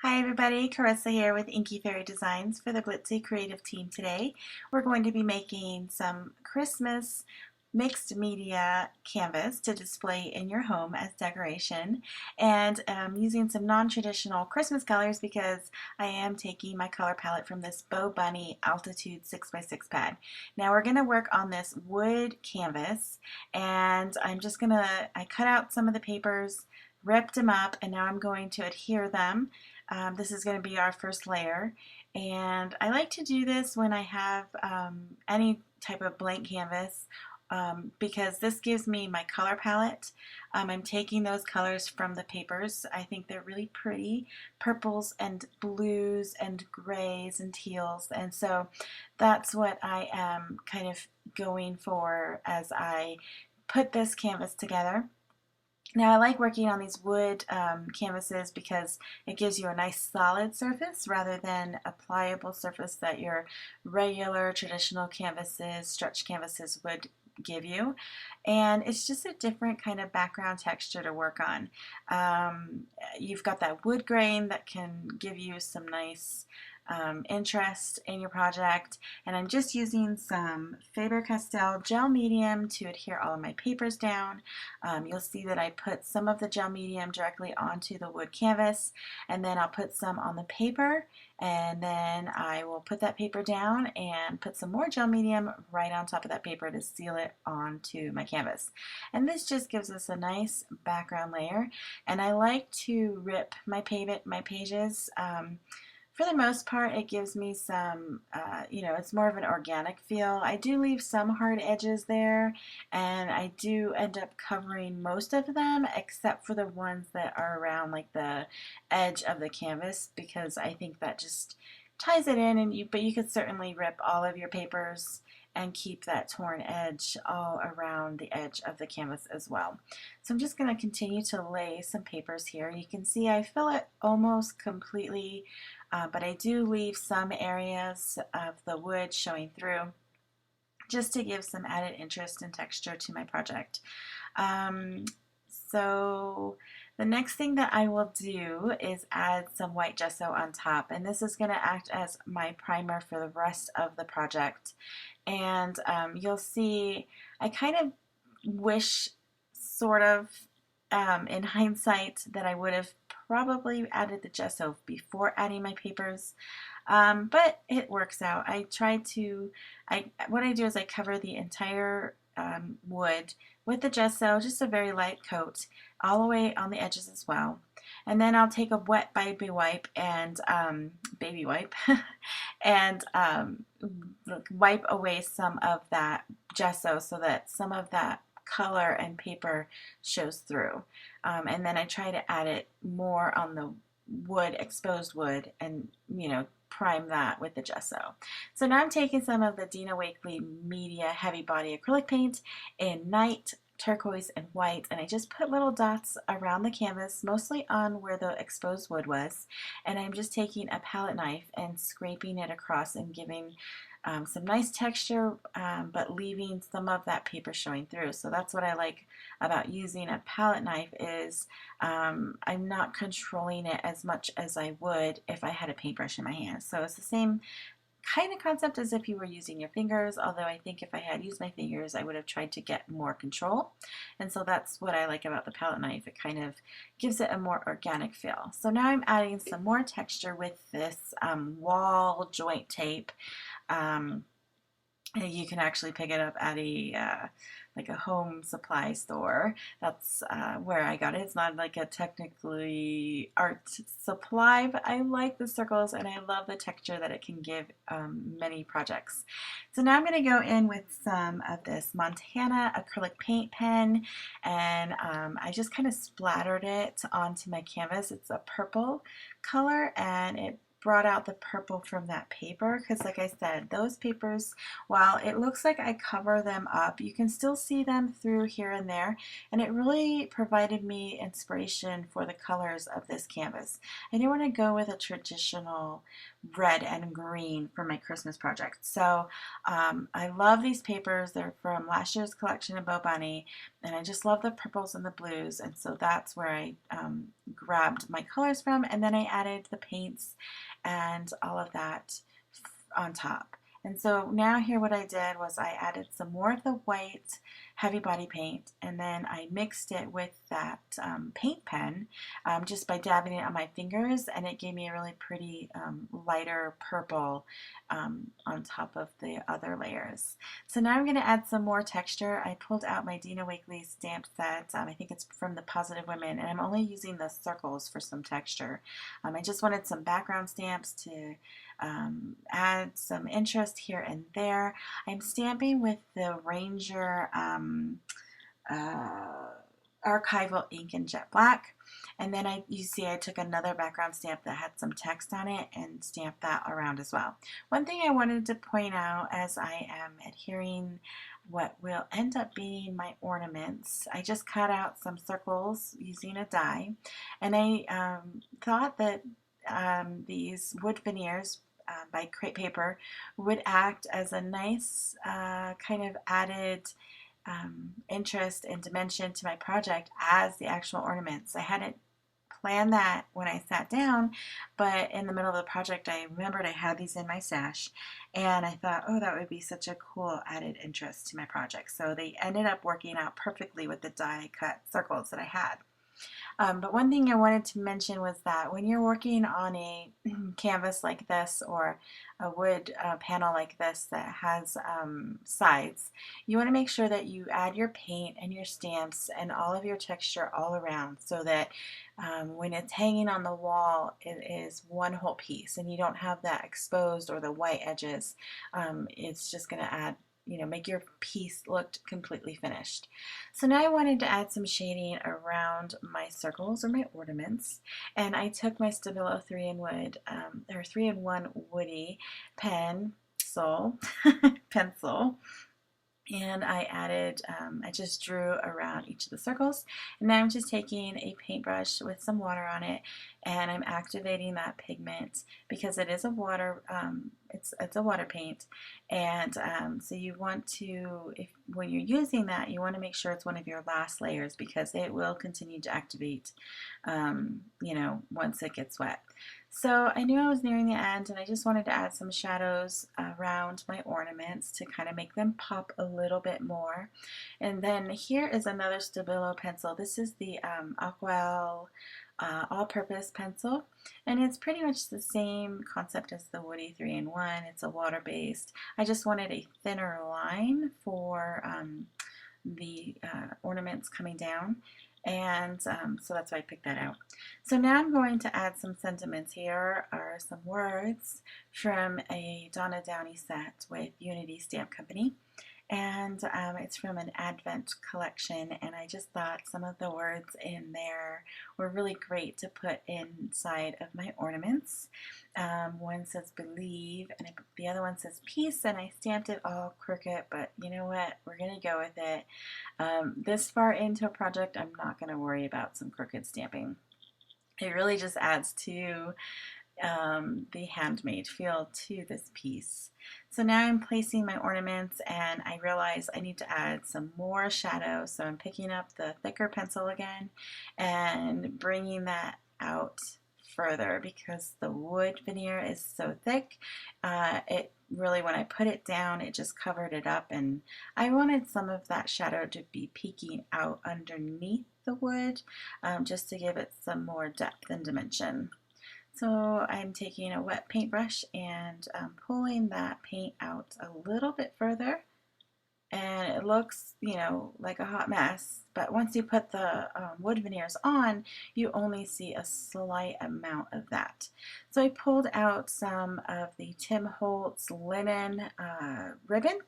Hi everybody, Carissa here with Inky Fairy Designs for the Blitzy Creative Team today. We're going to be making some Christmas mixed media canvas to display in your home as decoration, and using some non-traditional Christmas colors because I am taking my color palette from this Bow Bunny Altitude 6x6 pad. Now we're going to work on this wood canvas, and I cut out some of the papers, ripped them up, and now I'm going to adhere them. This is going to be our first layer, and I like to do this when I have any type of blank canvas because this gives me my color palette. I'm taking those colors from the papers. I think they're really pretty, purples and blues and grays and teals, and so that's what I am kind of going for as I put this canvas together. Now I like working on these wood canvases because it gives you a nice solid surface rather than a pliable surface that your regular traditional canvases, stretch canvases would give you. And it's just a different kind of background texture to work on. You've got that wood grain that can give you some nice interest in your project, and I'm just using some Faber-Castell Gel Medium to adhere all of my papers down. You'll see that I put some of the gel medium directly onto the wood canvas, and then I'll put some on the paper, and then I will put that paper down and put some more gel medium right on top of that paper to seal it onto my canvas. And this just gives us a nice background layer, and I like to rip my pages. For the most part, it gives me some, it's more of an organic feel. I do leave some hard edges there, and I do end up covering most of them except for the ones that are around like the edge of the canvas, because I think that just ties it in, but you could certainly rip all of your papers and keep that torn edge all around the edge of the canvas as well. So I'm just going to continue to lay some papers here. You can see I fill it almost completely, but I do leave some areas of the wood showing through just to give some added interest and texture to my project. So the next thing that I will do is add some white gesso on top, and this is going to act as my primer for the rest of the project. And you'll see I kind of wish sort of in hindsight that I would have probably added the gesso before adding my papers, but it works out. What I do is I cover the entire wood with the gesso, just a very light coat, all the way on the edges as well. And then I'll take a wet baby wipe and and wipe away some of that gesso so that some of that color and paper shows through. And then I try to add it more on the wood, exposed wood, and prime that with the gesso. So now I'm taking some of the Dina Wakley Media Heavy Body Acrylic Paint in Night, Turquoise, and White, and I just put little dots around the canvas, mostly on where the exposed wood was, and I'm just taking a palette knife and scraping it across and giving some nice texture, but leaving some of that paper showing through. So that's what I like about using a palette knife is I'm not controlling it as much as I would if I had a paintbrush in my hand. So it's the same kind of concept as if you were using your fingers, although I think if I had used my fingers I would have tried to get more control. And so that's what I like about the palette knife. It kind of gives it a more organic feel. So now I'm adding some more texture with this wall joint tape. You can actually pick it up at like a home supply store. That's where I got it. It's not like a technically art supply, but I like the circles and I love the texture that it can give many projects. So now I'm going to go in with some of this Montana acrylic paint pen, and I just kind of splattered it onto my canvas. It's a purple color, and it brought out the purple from that paper because, like I said, those papers, while it looks like I cover them up, you can still see them through here and there, and it really provided me inspiration for the colors of this canvas. I didn't want to go with a traditional red and green for my Christmas project. So I love these papers. They're from last year's collection of Bow Bunny, and I just love the purples and the blues, and so that's where I grabbed my colors from, and then I added the paints and all of that on top. And so now here what I did was I added some more of the white heavy body paint, and then I mixed it with that paint pen just by dabbing it on my fingers, and it gave me a really pretty lighter purple on top of the other layers. So now I'm going to add some more texture. I pulled out my Dina Wakley stamp set. I think it's from the Positive Women, and I'm only using the circles for some texture. I just wanted some background stamps to add some interest here and there. I'm stamping with the Ranger Archival ink in jet black, and then you see I took another background stamp that had some text on it and stamped that around as well. One thing I wanted to point out as I am adhering what will end up being my ornaments, I just cut out some circles using a die, and I thought that these wood veneers by crepe paper would act as a nice kind of added interest and dimension to my project as the actual ornaments. I hadn't planned that when I sat down, but in the middle of the project I remembered I had these in my stash, and I thought, oh, that would be such a cool added interest to my project. So they ended up working out perfectly with the die cut circles that I had. But one thing I wanted to mention was that when you're working on a canvas like this or a wood panel like this that has sides, you want to make sure that you add your paint and your stamps and all of your texture all around, so that when it's hanging on the wall it is one whole piece and you don't have that exposed or the white edges. It's just going to add, make your piece look completely finished. So now I wanted to add some shading around my circles or my ornaments, and I took my Stabilo 3-in-1 woody pencil, and I added, I just drew around each of the circles, and now I'm just taking a paintbrush with some water on it, and I'm activating that pigment because it is a water, it's a water paint, and so you want to, when you're using that, you want to make sure it's one of your last layers because it will continue to activate, once it gets wet. So I knew I was nearing the end, and I just wanted to add some shadows around my ornaments to kind of make them pop a little bit more. And then here is another Stabilo pencil. This is the Aquarellable all-purpose pencil, and it's pretty much the same concept as the Woody 3-in-1. It's a water-based. I just wanted a thinner line for the ornaments coming down, and so that's why I picked that out. So now I'm going to add some sentiments. Here are some words from a Donna Downey set with Unity Stamp Company, and it's from an Advent collection, and I just thought some of the words in there were really great to put inside of my ornaments. One says believe, and the other one says peace, and I stamped it all crooked, but you know what, we're going to go with it. This far into a project, I'm not going to worry about some crooked stamping. It really just adds to the handmade feel to this piece. So now I'm placing my ornaments, and I realize I need to add some more shadow, so I'm picking up the thicker pencil again and bringing that out further because the wood veneer is so thick. It really, when I put it down, it just covered it up, and I wanted some of that shadow to be peeking out underneath the wood just to give it some more depth and dimension. So I'm taking a wet paintbrush and pulling that paint out a little bit further, and it looks, like a hot mess, but once you put the wood veneers on, you only see a slight amount of that. So I pulled out some of the Tim Holtz linen ribbon,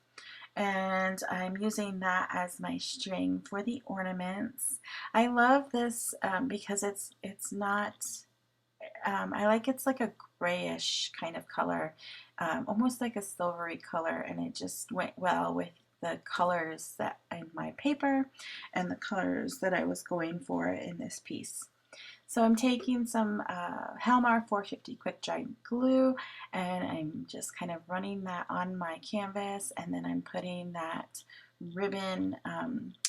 and I'm using that as my string for the ornaments. I love this because it's not, it's like a grayish kind of color, almost like a silvery color, and it just went well with the colors that in my paper and the colors that I was going for in this piece. So I'm taking some Helmar 450 quick dry glue, and I'm just kind of running that on my canvas, and then I'm putting that ribbon,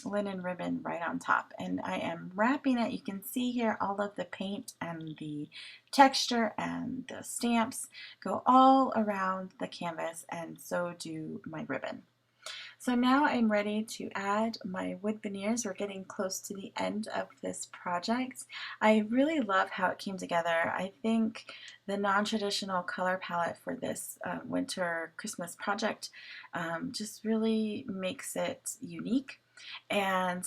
linen ribbon right on top. And I am wrapping it. You can see here all of the paint and the texture and the stamps go all around the canvas, and so do my ribbon. So now I'm ready to add my wood veneers. We're getting close to the end of this project. I really love how it came together. I think the non-traditional color palette for this winter Christmas project just really makes it unique. And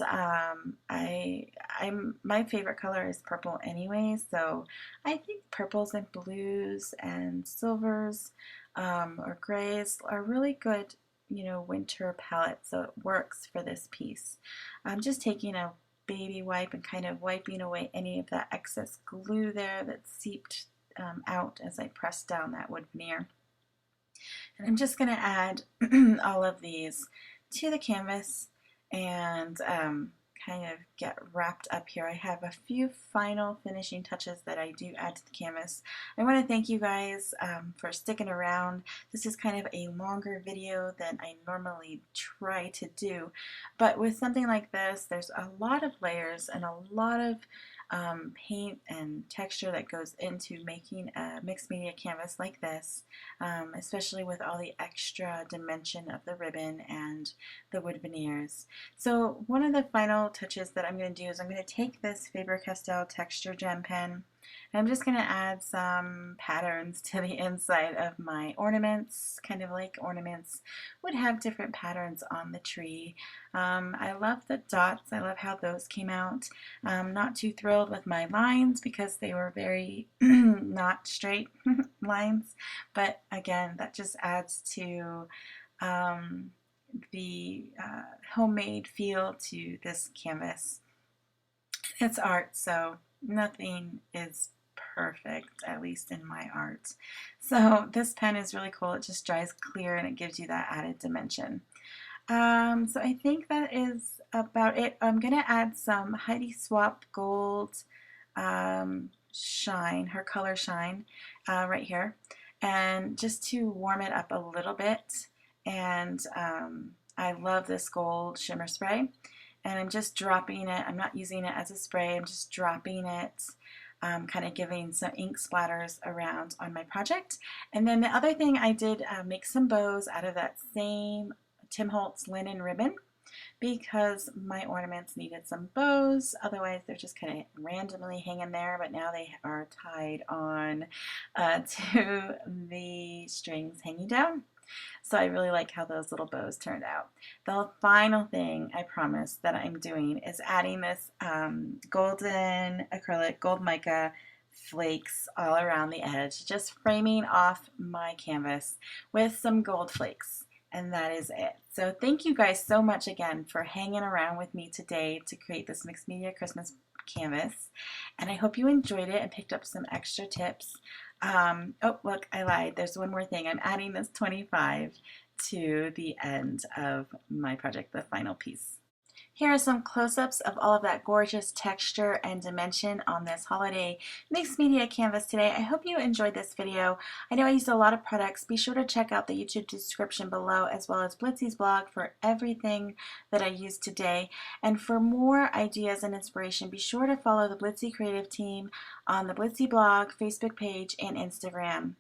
my favorite color is purple anyway, so I think purples and blues and silvers or grays are really good, you know, winter palette, so it works for this piece. I'm just taking a baby wipe and kind of wiping away any of that excess glue there that seeped out as I pressed down that wood veneer. And I'm just going to add all of these to the canvas and kind of get wrapped up here. I have a few final finishing touches that I do add to the canvas. I want to thank you guys for sticking around. This is kind of a longer video than I normally try to do, but with something like this, there's a lot of layers and a lot of paint and texture that goes into making a mixed media canvas like this, especially with all the extra dimension of the ribbon and the wood veneers. So one of the final touches that I'm going to do is I'm going to take this Faber-Castell Texture Gem pen, and I'm just going to add some patterns to the inside of my ornaments, kind of like ornaments would have different patterns on the tree. I love the dots. I love how those came out. I'm not too thrilled with my lines because they were very not straight lines, but again, that just adds to the homemade feel to this canvas. It's art, so nothing is perfect, at least in my art. So this pen is really cool. It just dries clear and it gives you that added dimension. So I think that is about it. I'm going to add some Heidi Swapp Gold Shine, her color Shine, right here, and just to warm it up a little bit. And I love this gold shimmer spray, and I'm just dropping it. I'm not using it as a spray. I'm just dropping it, kind of giving some ink splatters around on my project. And then the other thing I did make some bows out of that same Tim Holtz linen ribbon because my ornaments needed some bows. Otherwise, they're just kind of randomly hanging there, but now they are tied on to the strings hanging down. So I really like how those little bows turned out. The final thing I promise that I'm doing is adding this golden acrylic, gold mica flakes all around the edge, just framing off my canvas with some gold flakes. And that is it. So thank you guys so much again for hanging around with me today to create this mixed media Christmas canvas. And I hope you enjoyed it and picked up some extra tips. Oh, look, I lied. There's one more thing. I'm adding this 25 to the end of my project, the final piece. Here are some close-ups of all of that gorgeous texture and dimension on this holiday mixed media canvas today. I hope you enjoyed this video. I know I used a lot of products. Be sure to check out the YouTube description below as well as Blitzy's blog for everything that I used today. And for more ideas and inspiration, be sure to follow the Blitzy creative team on the Blitzy blog, Facebook page, and Instagram.